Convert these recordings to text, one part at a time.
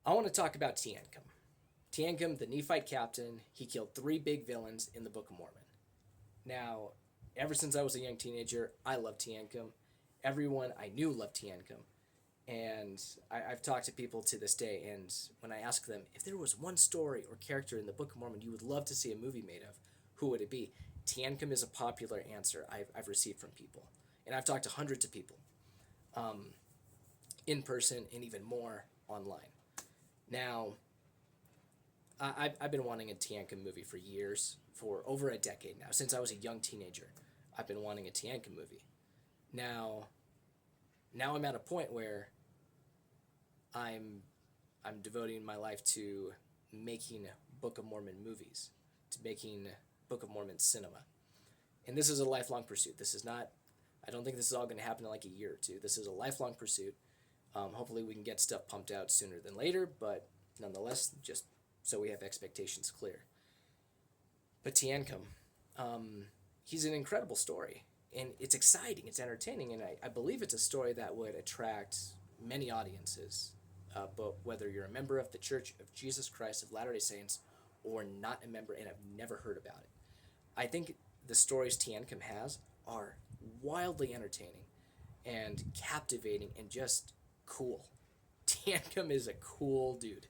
I want to talk about Teancum. Teancum, the Nephite captain, he killed three big villains in the Book of Mormon. Now, ever since I was a young teenager, I loved Teancum. Everyone I knew loved Teancum. And I've talked to people to this day, and when I ask them if there was one story or character in the Book of Mormon you would love to see a movie made of, who would it be? Teancum is a popular answer I've received from people. And I've talked to hundreds of people in person and even more online. Now, I've been wanting a Teancum movie for years, for over a decade now. Since I was a young teenager, I've been wanting a Teancum movie. Now I'm at a point where I'm devoting my life to making Book of Mormon movies, to making Book of Mormon cinema. And this is a lifelong pursuit. This is not, I don't think this is all going to happen in like a year or two. This is a lifelong pursuit. Hopefully we can get stuff pumped out sooner than later, but nonetheless, just so we have expectations clear. But Teancum, he's an incredible story, and it's exciting, it's entertaining, and I believe it's a story that would attract many audiences, but whether you're a member of the Church of Jesus Christ of Latter-day Saints or not a member and have never heard about it. I think the stories Teancum has are wildly entertaining and captivating and just cool. Teancum is a cool dude.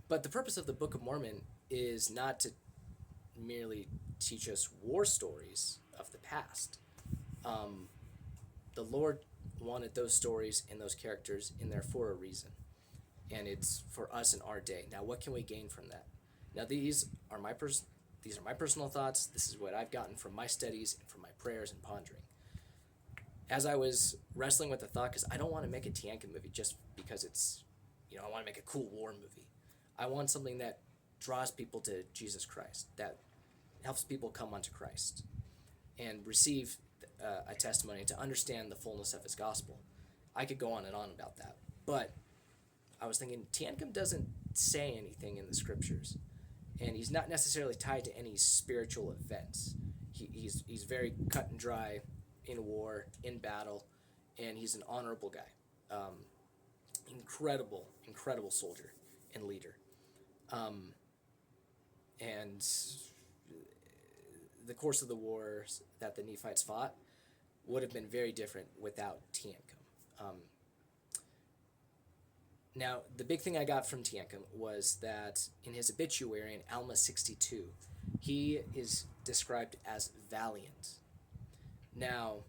But the purpose of the Book of Mormon is not to merely teach us war stories of the past. The Lord wanted those stories and those characters in there for a reason, and it's for us in our day. Now, what can we gain from that? Now, these are my personal thoughts. This is what I've gotten from my studies and from my prayers and pondering. As I was wrestling with the thought, because I don't want to make a Teancum movie just because it's, I want to make a cool war movie. I want something that draws people to Jesus Christ, that helps people come unto Christ and receive a testimony to understand the fullness of his gospel. I could go on and on about that, but I was thinking Teancum doesn't say anything in the scriptures, and he's not necessarily tied to any spiritual events. He's very cut and dry in war, in battle, and he's an honorable guy. Incredible soldier and leader. And the course of the wars that the Nephites fought would have been very different without Teancum. Now, the big thing I got from Teancum was that in his obituary in Alma 62, he is described as valiant. Now,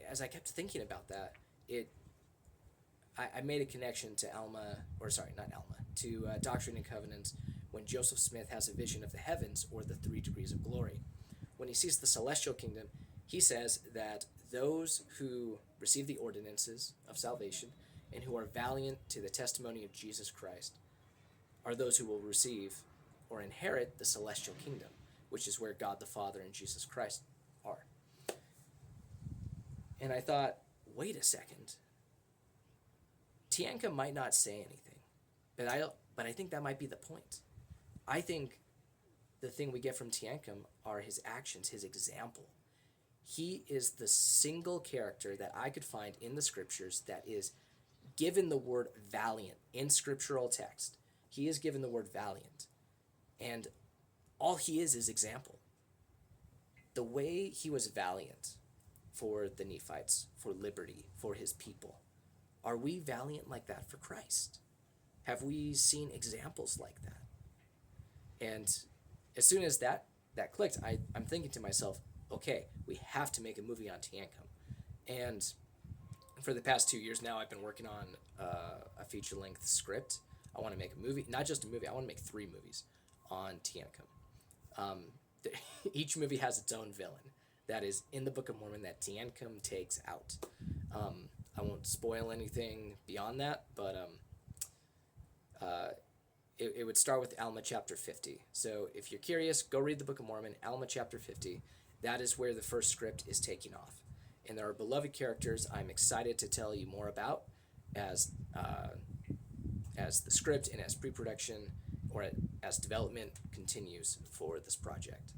as I kept thinking about that, I made a connection to to Doctrine and Covenants, when Joseph Smith has a vision of the heavens, or the 3 degrees of glory. When he sees the celestial kingdom, he says that those who receive the ordinances of salvation and who are valiant to the testimony of Jesus Christ are those who will receive or inherit the celestial kingdom, which is where God the Father and Jesus Christ are. And I thought, wait a second. Teancum might not say anything, but I think that might be the point. I think the thing we get from Teancum are his actions, his example. He is the single character that I could find in the scriptures that is given the word valiant in scriptural text. He is given the word valiant, and all he is example. The way he was valiant for the Nephites, for liberty, for his people. Are we valiant like that for Christ? Have we seen examples like that? And as soon as that clicked, I'm thinking to myself, okay, we have to make a movie on Teancum. And for the past 2 years now, I've been working on a feature-length script. I want to make a movie, not just a movie, I want to make 3 movies on Teancum. Each movie has its own villain that is in the Book of Mormon that Teancum takes out. I won't spoil anything beyond that, but it would start with Alma chapter 50. So if you're curious, go read the Book of Mormon, Alma chapter 50. That is where the first script is taking off. And there are beloved characters I'm excited to tell you more about as the script and as pre-production or as development continues for this project.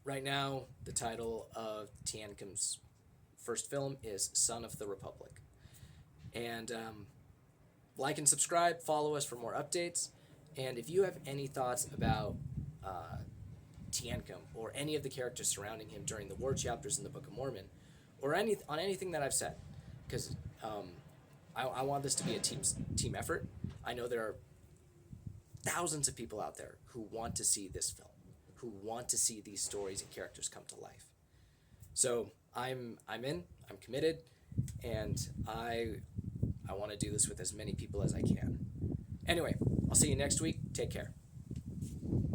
Right now, the title of Teancum's first film is Son of the Republic. And like and subscribe, follow us for more updates. And if you have any thoughts about Teancum or any of the characters surrounding him during the war chapters in the Book of Mormon, or on anything that I've said, because I want this to be a team effort. I know there are thousands of people out there who want to see this film, who want to see these stories and characters come to life. So I'm committed, and I want to do this with as many people as I can. Anyway, I'll see you next week. Take care.